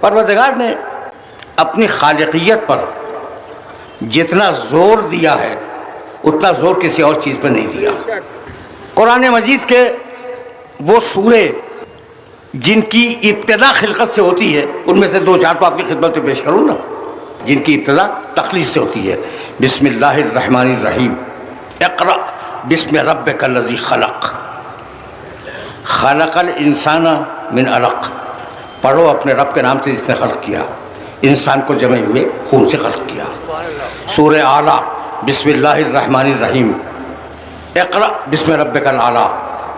پروردگار نے اپنی خالقیت پر جتنا زور دیا ہے اتنا زور کسی اور چیز پر نہیں دیا۔ قرآن مجید کے وہ سورے جن کی ابتدا خلقت سے ہوتی ہے ان میں سے دو چار تو آپ کی خدمت میں پیش کروں نا، جن کی ابتدا تخلیق سے ہوتی ہے۔ بسم اللہ الرحمن الرحیم، اقرأ بسم ربک الذی خلق، خلق الانسان من علق، پڑھو اپنے رب کے نام سے جس نے خلق کیا، انسان کو جمے ہوئے خون سے خلق کیا۔ سورہ اعلیٰ بسم اللہ الرحمن الرحیم، اقرأ بسم ربک الاعلیٰ،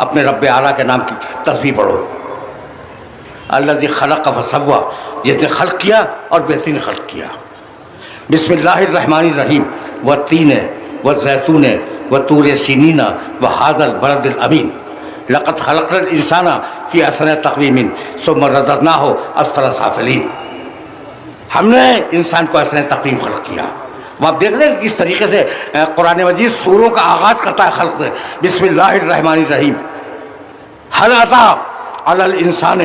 اپنے رب اعلیٰ کے نام کی تسبیح پڑھو۔ الذی خلق فسوی، جس نے خلق کیا اور بہترین خلق کیا۔ بسم اللہ الرحمن الرحیم، والتین والزیتون وطور سینین وہذا البلد الامین، لقد خلقنا الانسان فی احسن تقویم ثم رددناہ اسفل سافلین، ہم نے انسان کو احسن تقویم خلق کیا۔ وہ آپ دیکھ رہے ہیں کس طریقے سے قرآن مجید سوروں کا آغاز کرتا ہے خلق سے۔ بسم اللہ الرحمن الرحیم، هل اتى علی الانسان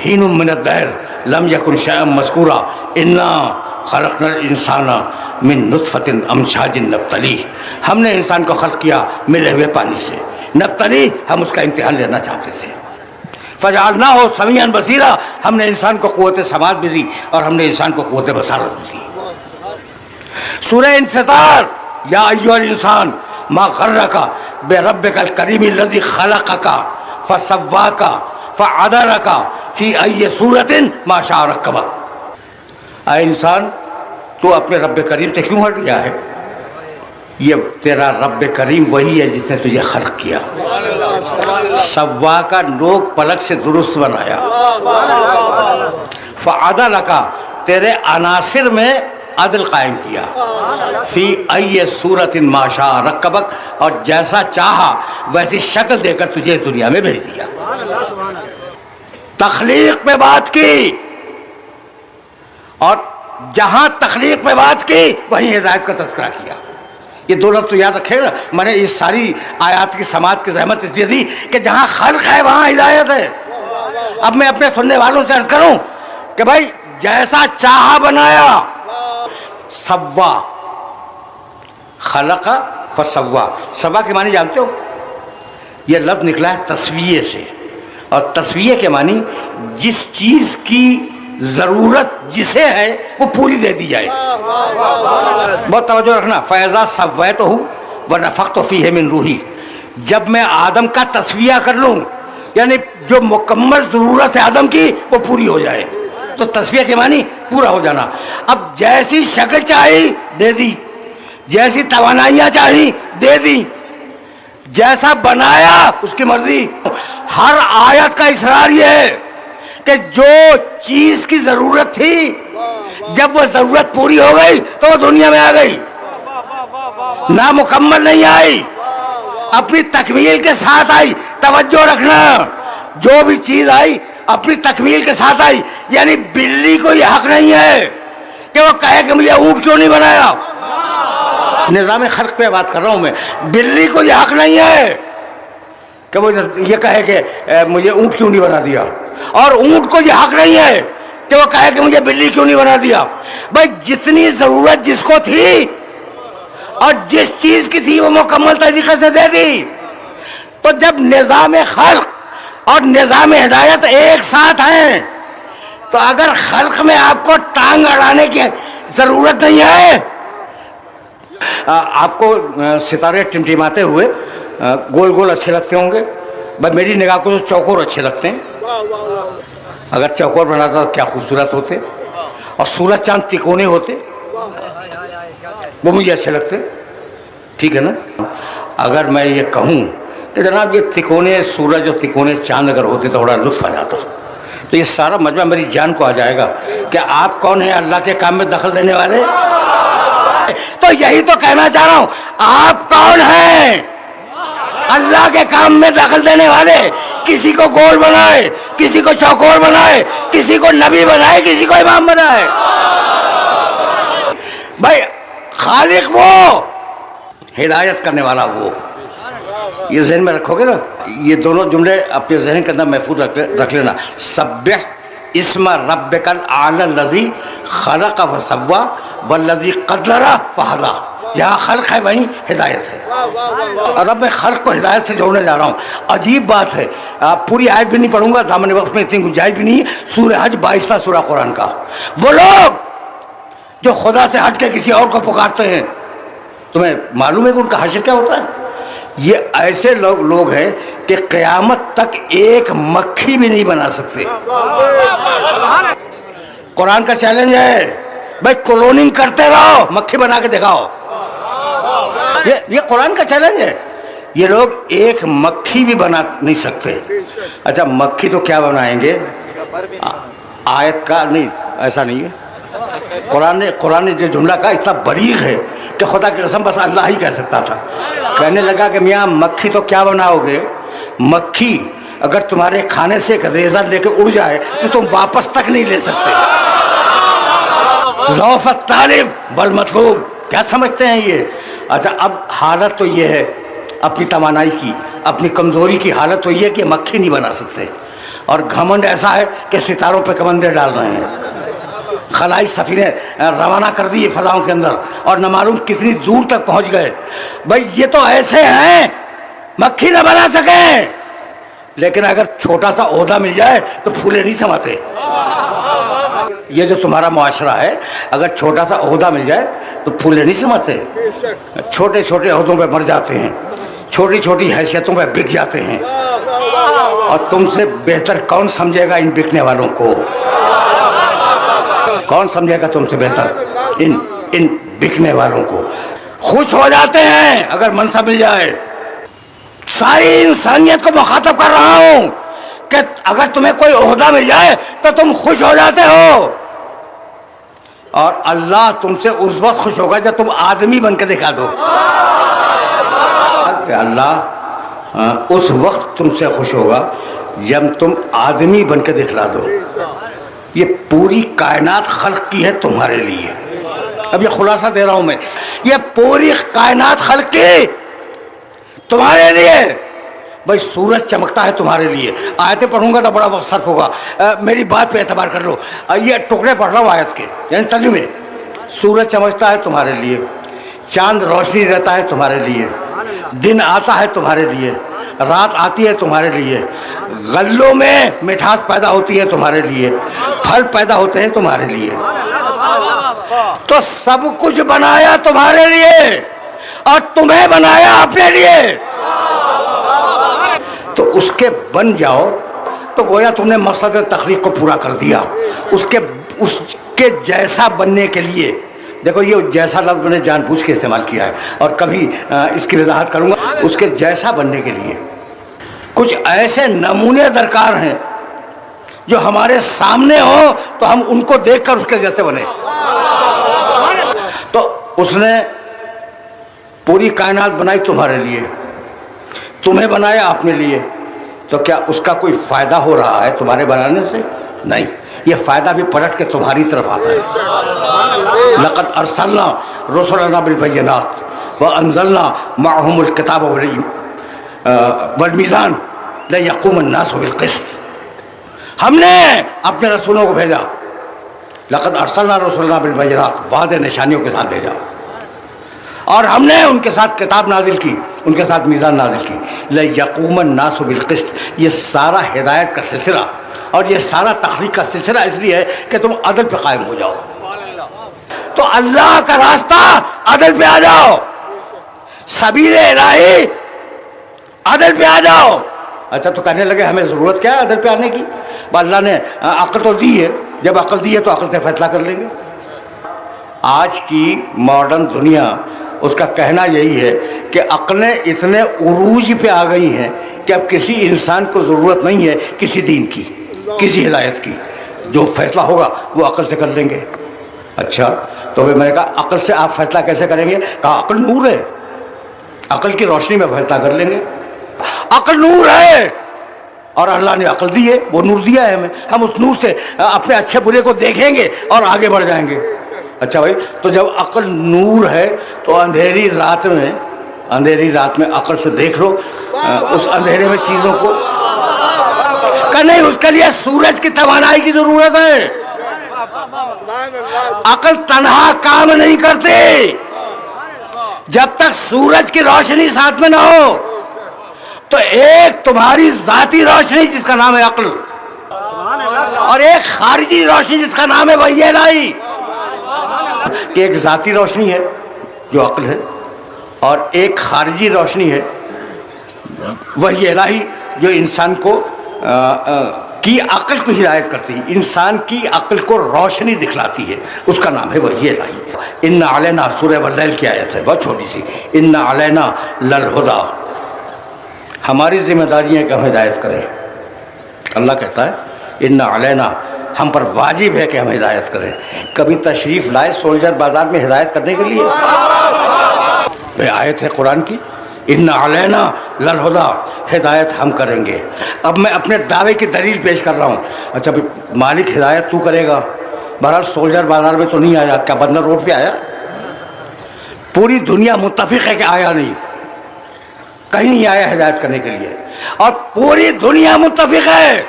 حین من الدہر لم یکن شیئا مذکورا انا خلقنا الانسان من نطفۃ امشاج نبتلیہ، ہم نے انسان کو خلق کیا ملے ہوئے پانی سے، نبتلی ہم اس کا امتحان لینا چاہتے تھے۔ فجعلناہ سمیعا بصیرا، ہم نے انسان کو قوت سماعت بھی دی اور ہم نے انسان کو قوت بصارت بھی دی۔ سورہ انفطار، یا ایھا الانسان ما غرک بربک الکریم الذی خلقک فسواک فعدلک فی ای صورت ما شاء رکبک، اے انسان تو اپنے رب کریم سے کیوں ہٹ گیا ہے؟ یہ تیرا رب کریم وہی ہے جس نے تجھے خلق کیا، سوا کا نوک پلک سے درست بنایا، فعدلک تیرے عناصر میں عدل قائم کیا، فی ای صورت ما شاء رکبک، اور جیسا چاہا ویسی شکل دے کر تجھے اس دنیا میں بھیج دیا۔ تخلیق پہ بات کی، اور جہاں تخلیق پہ بات کی وہیں ہدایت کا تذکرہ کیا۔ یہ دو لفظ تو یاد رکھے گا، میں نے اس ساری آیات کی سماعت کی زحمت اس لیے دی کہ جہاں خلق ہے وہاں ہدایت ہے۔ اب میں اپنے سننے والوں سے عرض کروں کہ بھائی جیسا چاہا بنایا، سوا، خلق فسوا، سوا کے معنی جانتے ہو؟ یہ لفظ نکلا ہے تسویے سے، اور تسویے کے معنی جس چیز کی ضرورت جسے ہے وہ پوری دے دی جائے۔ بہت توجہ رکھنا، فَإِذَا سَوَّيْتُهُ وَنَفَخْتُ فِيهِ مِن رُوحِي، جب میں آدم کا تسویہ کر لوں، یعنی جو مکمل ضرورت ہے آدم کی وہ پوری ہو جائے، تو تسویہ کے معنی پورا ہو جانا۔ اب جیسی شکل چاہی دے دی، جیسی توانائیاں چاہی دے دی، جیسا بنایا اس کی مرضی۔ ہر آیت کا اصرار یہ ہے کہ جو چیز کی ضرورت تھی جب وہ ضرورت پوری ہو گئی تو وہ دنیا میں آ گئی، نامکمل نہیں آئی، اپنی تکمیل کے ساتھ آئی۔ توجہ رکھنا، جو بھی چیز آئی اپنی تکمیل کے ساتھ آئی، یعنی بلی کو یہ حق نہیں ہے کہ وہ کہے کہ مجھے اونٹ کیوں نہیں بنایا۔ نظام خلق پہ بات کر رہا ہوں میں، بلی کو یہ حق نہیں ہے کہ وہ یہ کہے کہ مجھے اونٹ کیوں نہیں بنا دیا، اور اونٹ کو یہ حق نہیں ہے کہ وہ کہے کہ مجھے بلی کیوں نہیں بنا دیا۔ بھائی جتنی ضرورت جس کو تھی اور جس چیز کی تھی وہ مکمل طریقے سے دے دی۔ تو جب نظام خلق اور نظام ہدایت ایک ساتھ ہیں تو اگر خلق میں آپ کو ٹانگ اڑانے کی ضرورت نہیں ہے، آپ کو ستارے ٹمٹماتے ہوئے گول گول اچھے لگتے ہوں گے، بھائی میری نگاہ کو تو چوکور اچھے لگتے ہیں، اگر چوکور بناتا تو کیا خوبصورت ہوتے، اور سورج چاند تکونے ہوتے وہ مجھے اچھے لگتے، ٹھیک ہے نا۔ اگر میں یہ کہوں کہ جناب یہ تکونے سورج اور تکونے چاند اگر ہوتے تو بڑا لطف آ جاتا، تو یہ سارا مجمع میری جان کو آ جائے گا کہ آپ کون ہیں اللہ کے کام میں دخل دینے والے۔ تو یہی تو کہنا چاہ رہا ہوں، آپ کون ہیں اللہ کے کام میں دخل دینے والے؟ کسی کو گول بنائے، کسی کو چوکور بنائے، کسی کو نبی بنائے، کسی کو امام بنائے۔ بھائی خالق وہ، ہدایت کرنے والا وہ، یہ ذہن میں رکھو گے نا۔ یہ دونوں جملے اپنے ذہن کے اندر محفوظ رکھ لینا، سبح اسم ربک الاعلی الذی خلق فسوی والذی قدر فہدی. جہاں خلق ہے وہیں ہدایت ہے. اور اب میں خلق کو ہدایت سے جوڑنے جا رہا ہوں. عجیب بات ہے, پوری آیت بھی نہیں پڑھوں گا, دامن وقت میں اتنی گنجائش بھی نہیں ہے. سورہ حج 22واں سورہ قرآن کا. وہ لوگ جو خدا سے ہٹ کے کسی اور کو پکارتے ہیں, تمہیں معلوم ہے کہ ان کا حشر کیا ہوتا ہے؟ یہ ایسے لوگ ہیں کہ قیامت تک ایک مکھی بھی نہیں بنا سکتے. قرآن کا چیلنج ہے بھائی, کلوننگ کرتے رہو, مکھی بنا کے دکھاؤ. یہ قرآن کا چیلنج ہے. یہ لوگ ایک مکھی بھی بنا نہیں سکتے. اچھا مکھی تو کیا بنائیں گے؟ آیت کا نہیں, ایسا نہیں ہے. قرآن نے جو جملہ کہا اتنا بلیغ ہے کہ خدا کی قسم بس اللہ ہی کہہ سکتا تھا. کہنے لگا کہ میاں مکھی تو کیا بناؤ گے؟ مکھی اگر تمہارے کھانے سے ایک ریزر لے کے اڑ جائے تو تم واپس تک نہیں لے سکتے. ضعف الطالب والمطلوب, کیا سمجھتے ہیں یہ؟ اچھا اب حالت تو یہ ہے اپنی توانائی کی, اپنی کمزوری کی حالت تو یہ ہے کہ مکھی نہیں بنا سکتے. اور گھمنڈ ایسا ہے کہ ستاروں پہ کمندے ڈال رہے ہیں. خلائی سفینے روانہ کر دی فضاؤں کے اندر اور نہ معلوم کتنی دور تک پہنچ گئے. بھائی یہ تو ایسے ہیں مکھی نہ بنا سکیں, لیکن اگر چھوٹا سا عہدہ مل جائے تو پھولے نہیں سماتے. یہ جو تمہارا معاشرہ ہے, اگر چھوٹا سا عہدہ مل جائے تو پھولے نہیں سماتے. چھوٹے چھوٹے عہدوں پہ مر جاتے ہیں, چھوٹی چھوٹی حیثیتوں پہ بک جاتے ہیں. اور تم سے بہتر کون سمجھے گا ان بکنے والوں کو؟ کون سمجھے گا تم سے بہتر ان بکنے والوں کو؟ خوش ہو جاتے ہیں اگر منصب مل جائے. ساری انسانیت کو مخاطب کر رہا ہوں کہ اگر تمہیں کوئی عہدہ مل جائے تو تم خوش ہو جاتے ہو, اور اللہ تم سے اس وقت خوش ہوگا جب تم آدمی بن کے دکھا دو. کہ اللہ اس وقت تم سے خوش ہوگا جب تم آدمی بن کے دکھلا دو. یہ پوری کائنات خلق کی ہے تمہارے لیے. اب یہ خلاصہ دے رہا ہوں میں, یہ پوری کائنات خلق کی تمہارے لیے. بھائی سورج چمکتا ہے تمہارے لیے. آیتیں پڑھوں گا تو بڑا وقت صرف ہوگا, میری بات پہ اعتبار کر لو. یہ ٹکڑے پڑھ رہا ہوں آیت کے, یعنی ترجمے. سورج چمکتا ہے تمہارے لیے, چاند روشنی دیتا ہے تمہارے لیے, دن آتا ہے تمہارے لیے, رات آتی ہے تمہارے لیے, غلوں میں مٹھاس پیدا ہوتی ہے تمہارے لیے, پھل پیدا ہوتے ہیں تمہارے لیے. تو سب کچھ بنایا تمہارے لیے اور تمہیں بنایا اپنے لیے. تو اس کے بن جاؤ تو گویا تم نے مقصد تخلیق کو پورا کر دیا. اس کے جیسا بننے کے لیے, دیکھو یہ جیسا لفظ میں نے جان بوجھ کے استعمال کیا ہے اور کبھی اس کی وضاحت کروں گا. اس کے جیسا بننے کے لیے کچھ ایسے نمونے درکار ہیں جو ہمارے سامنے ہوں تو ہم ان کو دیکھ کر اس کے جیسے بنے. تو اس نے پوری کائنات بنائی تمہارے لیے, تمہیں بنایا اپنے لیے. تو کیا اس کا کوئی فائدہ ہو رہا ہے تمہارے بنانے سے؟ نہیں, یہ فائدہ بھی پلٹ کے تمہاری طرف آتا ہے. لقد ارسلنا رسلنا بالبینات وانزلنا معهم الکتاب والمیزان لیقوم الناس بالقسط. ہم نے اپنے رسولوں کو بھیجا, لقد ارسلنا رسلنا بالبینات, واضح نشانیوں کے ساتھ بھیجا, اور ہم نے ان کے ساتھ کتاب نازل کی, ان کے ساتھ میزان نازل کی. لیقوم الناس بالقسط, یہ سارا ہدایت کا سلسلہ اور یہ سارا تخلیق کا سلسلہ اس لیے ہے کہ تم عدل پہ قائم ہو جاؤ. تو اللہ کا راستہ عدل پہ آ جاؤ, سبیل الہی عدل پہ آ جاؤ. اچھا تو کہنے لگے ہمیں ضرورت کیا ہے عدل پہ آنے کی؟ اللہ نے عقل تو دی ہے, جب عقل دی ہے تو عقل سے فیصلہ کر لیں گے. آج کی ماڈرن دنیا اس کا کہنا یہی ہے کہ عقلیں اتنے عروج پہ آ گئی ہیں کہ اب کسی انسان کو ضرورت نہیں ہے کسی دین کی, کسی ہدایت کی. جو فیصلہ ہوگا وہ عقل سے کر لیں گے. اچھا تو میں نے کہا عقل سے آپ فیصلہ کیسے کریں گے؟ کہا عقل نور ہے, عقل کی روشنی میں فیصلہ کر لیں گے. عقل نور ہے اور اللہ نے عقل دی ہے, وہ نور دیا ہے ہمیں, ہم اس نور سے اپنے اچھے برے کو دیکھیں گے اور آگے بڑھ جائیں گے. اچھا بھائی, تو جب عقل نور ہے تو اندھیری رات میں عقل سے دیکھ لو اس اندھیرے میں چیزوں کو. کہ نہیں، اس کے لیے سورج کی توانائی کی ضرورت ہے. عقل تنہا کام نہیں کرتی. جب تک سورج کی روشنی ساتھ میں نہ ہو تو ایک تمہاری ذاتی روشنی جس کا نام ہے عقل، اور ایک خارجی روشنی جس کا نام ہے وحی الہی. کہ ایک ذاتی روشنی ہے جو عقل ہے، اور ایک خارجی روشنی ہے وحی الہی جو انسان کو کی عقل کو ہدایت کرتی ہے، انسان کی عقل کو روشنی دکھلاتی ہے. اس کا نام ہے وحی الہی. ان علینا، سورہ واللیل کی آیت ہے، بہت چھوٹی سی. ان علینا للہدی، ہماری ذمہ داری ہے کہ ہم ہدایت کریں. اللہ کہتا ہے ان علینا، ہم پر واجب ہے کہ ہم ہدایت کریں. کبھی تشریف لائے سولجر بازار میں ہدایت کرنے کے لیے؟ آیت ہے قرآن کی، ان علینا للہدی، ہدایت ہم کریں گے. اب میں اپنے دعوے کی دلیل پیش کر رہا ہوں. اچھا مالک ہدایت تو کرے گا. بہرحال سولجر بازار میں تو نہیں آیا، کیا بندر روڈ پہ آیا؟ پوری دنیا متفق ہے کہ آیا نہیں، کہیں نہیں آیا ہدایت کرنے کے لیے. اور پوری دنیا متفق ہے،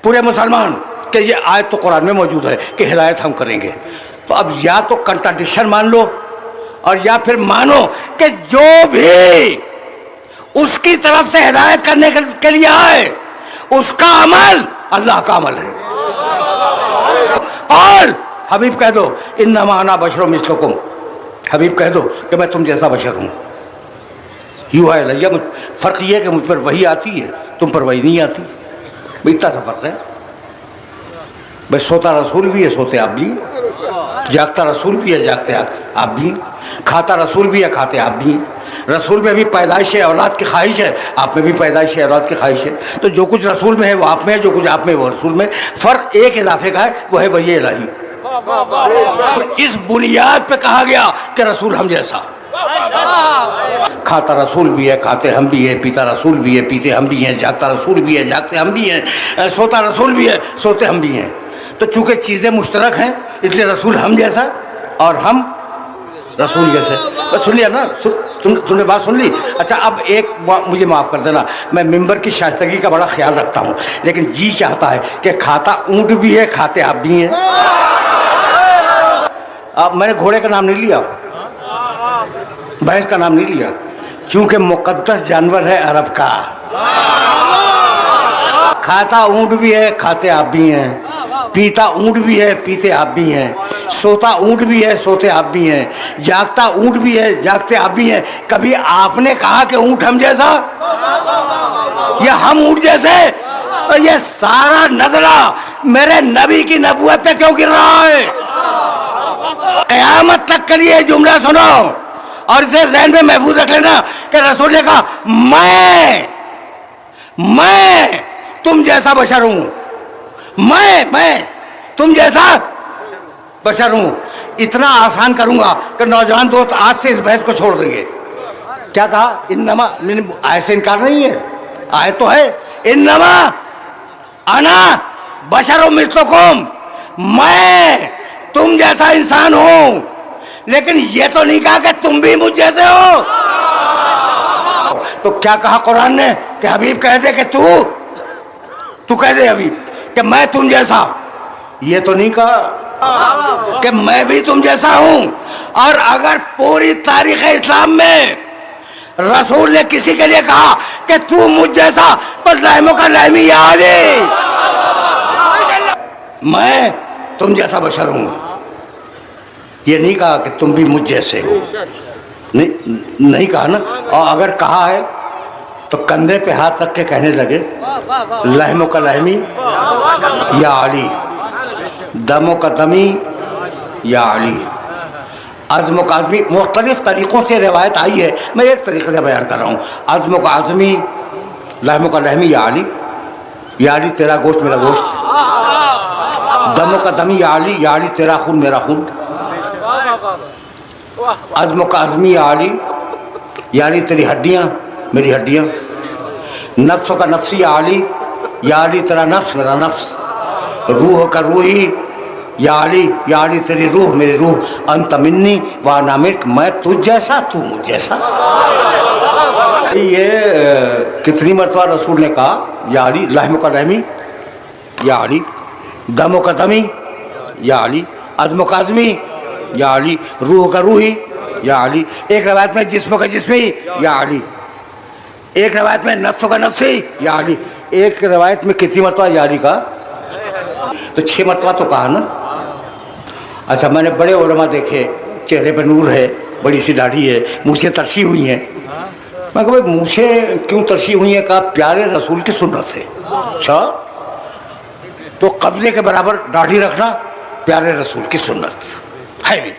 پورے مسلمان، کہ یہ آیت تو قرآن میں موجود ہے کہ ہدایت ہم کریں گے. تو اب یا تو کنٹراڈکشن مان لو، اور یا پھر مانو کہ جو بھی اس کی طرف سے ہدایت کرنے کے لیے آئے اس کا عمل اللہ کا عمل ہے. اور حبیب کہہ دو انما انا بشر مثلکم، حبیب کہہ دو کہ میں تم جیسا بشر ہوں. یوحی الیہ، فرق یہ ہے کہ مجھ پر وحی آتی ہے، تم پر وحی نہیں آتی. اتنا سا فرق ہے. بس سوتا رسول بھی ہے، سوتے آپ بھی. جاگتا رسول بھی ہے، جاگتے آپ بھی. کھاتا رسول بھی ہے، کھاتے آپ بھی. رسول میں بھی پیدائش اولاد کی خواہش ہے، آپ میں بھی پیدائش اولاد کی خواہش ہے. تو جو کچھ رسول میں ہے وہ آپ میں ہے، جو کچھ آپ میں وہ رسول میں. فرق ایک اضافے کا ہے، وہ ہے وحی الہی. اس بنیاد پہ کہا گیا کہ رسول ہم جیسا. کھاتا رسول بھی ہے، کھاتے ہم بھی ہیں. پیتا رسول بھی ہے، پیتے ہم بھی ہیں. جاگتا رسول بھی ہے، جاگتے ہم بھی ہیں. سوتا رسول بھی ہے، سوتے ہم بھی ہیں. تو چونکہ چیزیں مشترک ہیں اس لیے رسول ہم جیسا اور ہم رسول جیسے. بس سن لیا نا، تم نے بات سن لی. اچھا اب ایک مجھے معاف کر دینا، میں ممبر کی شائستگی کا بڑا خیال رکھتا ہوں، لیکن جی چاہتا ہے کہ کھاتا اونٹ بھی ہے، کھاتے آپ بھی ہیں. اب میں نے گھوڑے کا نام نہیں لیا، بھینس کا نام نہیں لیا، چونکہ مقدس جانور ہے عرب کا. کھاتا اونٹ بھی ہے، کھاتے آپ بھی ہیں. پیتا اونٹ بھی ہے، پیتے آپ بھی ہیں. سوتا اونٹ بھی ہے، سوتے آپ بھی ہیں. جاگتا اونٹ بھی ہے، جاگتے آپ بھی ہیں. کبھی آپ نے کہا کہ اونٹ ہم جیسا یا ہم اونٹ جیسے؟ تو یہ سارا نظرہ میرے نبی کی نبوت پہ کیوں گر رہا ہے؟ قیامت تک کے لیے جملہ سنو اور اسے ذہن میں محفوظ رکھ لینا کہ رسول نے کہا میں تم جیسا بشر ہوں. میں تم جیسا بشر ہوں. اتنا آسان کروں گا کہ نوجوان دوست آج سے اس بحث کو چھوڑ دیں گے. کیا کہا؟ انما، آیت سے انکار نہیں ہے، آیت تو ہے انما انا بشر مثلکم، میں تم جیسا انسان ہوں. لیکن یہ تو نہیں کہا کہ تم بھی مجھ جیسے ہو. تو کیا کہا قرآن نے کہ حبیب کہہ دے کہ تو کہہ دے حبیب کہ میں تم جیسا. یہ تو نہیں کہا کہ میں بھی تم جیسا ہوں. اور اگر پوری تاریخ اسلام میں رسول نے کسی کے لیے کہا کہ تو مجھ جیسا تو لہموں کا لہمی یا علی، میں تم جیسا بشر ہوں. یہ نہیں کہا کہ تم بھی مجھ جیسے ہو، نہیں کہا نا. اور اگر کہا ہے تو کندھے پہ ہاتھ رکھ کے کہنے لگے لہموں کا لہمی یا علی، دموں کا دمی یا علی، عزم کا عزمی. مختلف طریقوں سے روایت آئی ہے، میں ایک طریقے سے بیان کر رہا ہوں. عزم کا عزمی، لہموں کا لہمی یا علی، یا علی تیرا گوشت میرا گوشت. دموں کا دمی یا علی، یا علی تیرا خون میرا خون. عزم کا عزمی یا علی، یا علی تیری ہڈیاں میری ہڈیاں. نفس کا نفسی یا علی، یا علی تیرا نفس میرا نفس. روح کا روحی یا علی تیری روح میری روح، انت منی وانا منک، میں تجھ جیسا تو مجھ جیسا۔ یہ کتنی مرتبہ رسول نے کہا یا علی، لحم کا لحمی یا علی، دم کا دمی یا علی، عظم کا عظمی یا علی، روح کا روحی یا علی، ایک روایت میں جسم کا جسمی یا علی، ایک روایت میں نفس کا نفسی یا علی، ایک روایت میں کتنی مرتبہ یا علی کہا؟ تو 6 مرتبہ تو کہا نا۔ اچھا میں نے بڑے علماء دیکھے چہرے پہ نور ہے، بڑی سی داڑھی ہے، مونچھیں ترشی ہوئی ہیں۔ میں کہا بھائی مونچھیں کیوں ترشی ہوئی ہیں؟ کہا پیارے رسول کی سنت ہے۔ اچھا تو قبضے کے برابر داڑھی رکھنا پیارے رسول کی سنت ہے بھی،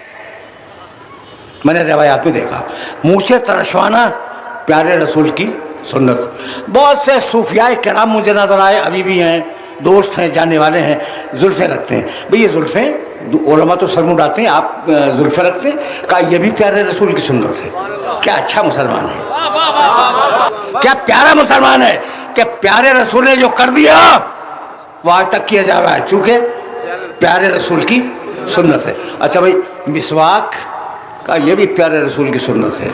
میں نے روایات میں دیکھا۔ مونچھیں ترشوانا پیارے رسول کی سنت۔ بہت سے صوفیاء کرام مجھے نظر آئے، ابھی بھی ہیں، دوست ہیں، جاننے والے ہیں، زلفیں رکھتے ہیں۔ بھئی یہ زلفیں علماء تو سر منڈاتے ہیں، آپ زلفیں رکھتے ہیں؟ کہا یہ بھی پیارے رسول کی سنت ہے۔ کیا اچھا مسلمان ہے، کیا پیارا مسلمان ہے کہ پیارے رسول نے جو کر دیا وہ آج تک کیا جا رہا ہے، چونکہ پیارے رسول کی سنت ہے۔ اچھا بھائی مسواک، کہا یہ بھی پیارے رسول کی سنت ہے۔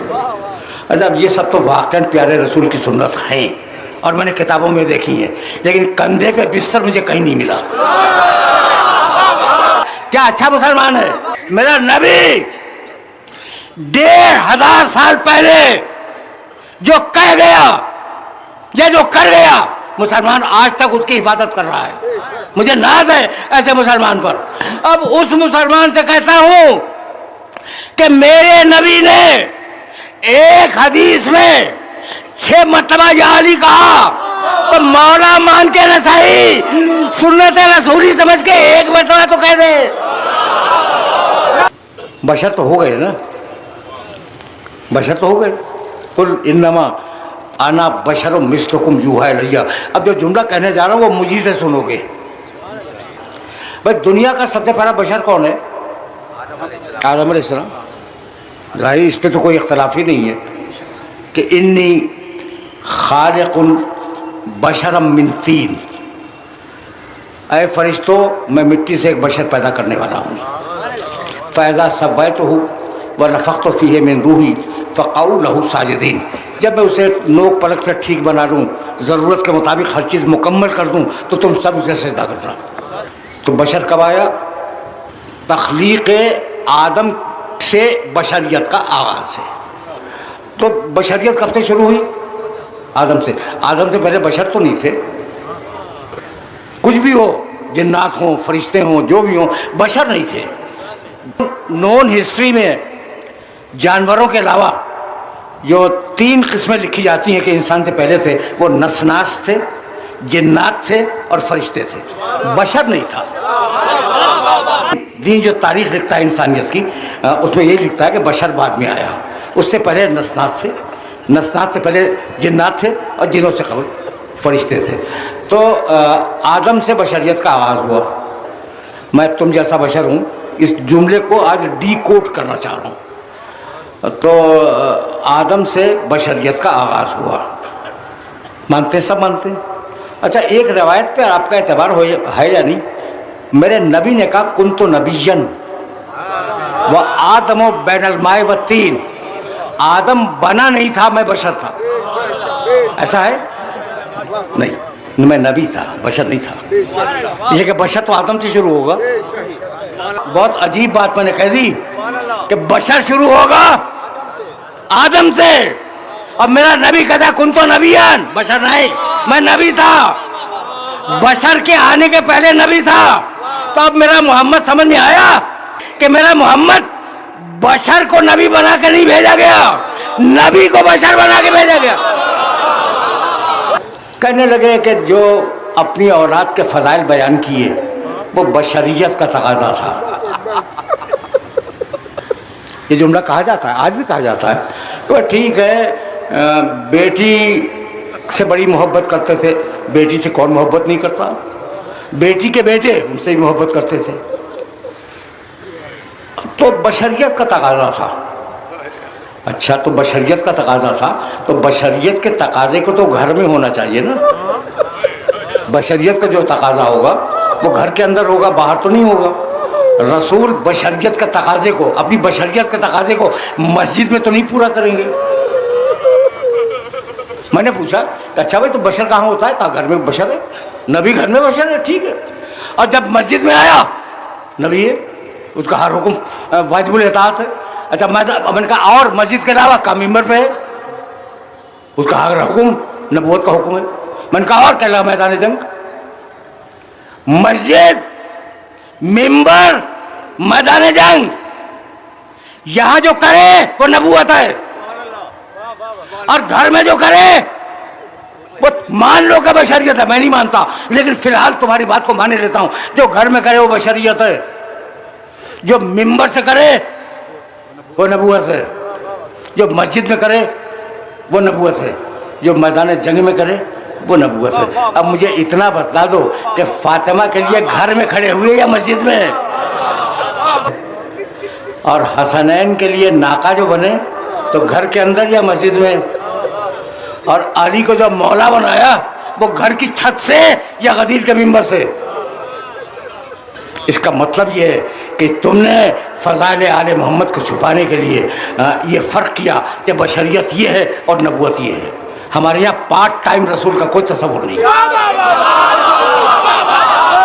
اچھا اب یہ سب تو واقعاً پیارے رسول کی سنت ہیں اور میں نے کتابوں میں دیکھی ہیں، لیکن کندھے پہ بستر مجھے کہیں نہیں ملا۔ کیا اچھا مسلمان ہے۔ میرا نبی 1500 سال پہلے جو کہہ گیا یا جو کر گیا، مسلمان آج تک اس کی حفاظت کر رہا ہے۔ مجھے ناز ہے ایسے مسلمان پر۔ اب اس مسلمان سے کہتا ہوں کہ میرے نبی نے ایک حدیث میں 6 مرتبہ یا علی کہا، تو مولا مان کے نہ صحیح، سنت رسولی سمجھ کے ایک مرتبہ تو کہہ دے۔ بشر تو ہو گئے نا، بشر تو ہو گئے۔ قل انما انا بشر مثلکم یوحی الی۔ اب جو جملہ کہنے جا رہا ہوں وہ مجھے سے سنو گے۔ بھائی دنیا کا سب سے پہلا بشر کون ہے؟ آدم علیہ السلام۔ ظاہر اس پہ تو کوئی اختلاف ہی نہیں ہے کہ انی خالق بشرا من طین، اے فرشتوں میں مٹی سے ایک بشر پیدا کرنے والا ہوں۔ فاذا سویتہ ونفخت فیہ من روحی فقعوا لہ ساجدین، جب میں اسے نوک پلک سے ٹھیک بنا دوں، ضرورت کے مطابق ہر چیز مکمل کر دوں، تو تم سب اسے سجدہ کرنا۔ تو بشر کب آیا؟ تخلیق آدم سے بشریت کا آغاز ہے۔ تو بشریت کب سے شروع ہوئی؟ آدم سے۔ آدم سے پہلے بشر تو نہیں تھے، کچھ بھی ہو، جنات ہوں، فرشتے ہوں، جو بھی ہوں، بشر نہیں تھے۔ نون ہسٹری میں جانوروں کے علاوہ جو 3 قسمیں لکھی جاتی ہیں کہ انسان سے پہلے تھے، وہ نسناس تھے، جنات تھے اور فرشتے تھے، بشر نہیں تھا۔ دین جو تاریخ لکھتا ہے انسانیت کی، اس میں یہی لکھتا ہے کہ بشر بعد میں آیا، اس سے پہلے نسناس تھے، نسناس سے پہلے جنات تھے اور جنوں سے قبل فرشتے تھے۔ تو آدم سے بشریت کا آغاز ہوا۔ میں تم جیسا بشر ہوں، اس جملے کو آج ڈی کوڈ کرنا چاہ رہا ہوں۔ تو آدم سے بشریت کا آغاز ہوا، مانتے سب مانتے ہیں۔ اچھا ایک روایت پہ آپ کا اعتبار ہے یا نہیں؟ میرے نبی نے کہا کنت نبیًا وآدم بین الماء والطین، آدم بنا نہیں تھا، میں بشر تھا۔ ایسا ہے؟ نہیں، میں نبی تھا، بشر نہیں تھا۔ یہ کہ بشر تو آدم سے شروع ہوگا۔ بہت عجیب بات میں نے کہہ دی کہ بشر شروع ہوگا آدم سے، اور میرا نبی کہتا ہے کنت نبیًا، بشر نہیں، میں نبی تھا، بشر کے آنے کے پہلے نبی تھا۔ تو اب میرا محمد سمجھ میں آیا کہ میرا محمد بشر کو نبی بنا کے نہیں بھیجا گیا، نبی کو بشر بنا کے بھیجا گیا۔ کہنے لگے کہ جو اپنی اولاد کے فضائل بیان کیے وہ بشریت کا تقاضا تھا۔ یہ جملہ کہا جاتا ہے، آج بھی کہا جاتا ہے کہ ٹھیک ہے، بیٹی سے بڑی محبت کرتے تھے، بیٹی سے کون محبت نہیں کرتا، بیٹی کے بیٹے ان سے ہی محبت کرتے تھے۔ تو بشریت کا تقاضا تھا۔ اچھا تو بشریت کا تقاضا تھا تو بشریت کے تقاضے کو تو گھر میں ہونا چاہیے نا۔ بشریت کا جو تقاضا ہوگا وہ گھر کے اندر ہوگا، باہر تو نہیں ہوگا۔ رسول بشریت کا تقاضے کو، اپنی بشریت کے تقاضے کو مسجد میں تو نہیں پورا کریں گے۔ میں نے پوچھا کہ اچھا بھائی تو بشر کہاں ہوتا ہے؟ کہا گھر میں بشر ہے، نبی گھر میں بشر ہے، ٹھیک ہے۔ اور جب مسجد میں آیا نبی ہے، اس کا ہر حکم واجب الاطاعت ہے۔ اچھا میں نے کہا اور مسجد کے علاوہ کا ممبر پہ ہے، اس کا ہر حکم نبوت کا حکم ہے۔ میں نے کہا اور کہہ لگا میدان جنگ، مسجد، ممبر، میدان جنگ، یہاں جو کرے وہ نبوت ہے، اور گھر میں جو کرے وہ مان لو کہ بشریت ہے۔ میں نہیں مانتا، لیکن فی الحال تمہاری بات کو مانے لیتا ہوں، جو گھر میں کرے وہ بشریت ہے، جو ممبر سے کرے وہ نبوت ہے، جو مسجد میں کرے وہ نبوت ہے، جو میدان جنگ میں کرے وہ نبوت ہے۔ اب مجھے اتنا بتلا دو کہ فاطمہ کے لیے گھر میں کھڑے ہوئے یا مسجد میں؟ اور حسنین کے لیے ناقہ جو بنے تو گھر کے اندر یا مسجد میں؟ اور علی کو جو مولا بنایا وہ گھر کی چھت سے یا غدیر کے ممبر سے؟ اس کا مطلب یہ ہے کہ تم نے فضائل آل محمد کو چھپانے کے لیے یہ فرق کیا کہ بشریت یہ ہے اور نبوت یہ ہے۔ ہمارے یہاں پارٹ ٹائم رسول کا کوئی تصور نہیں ہے۔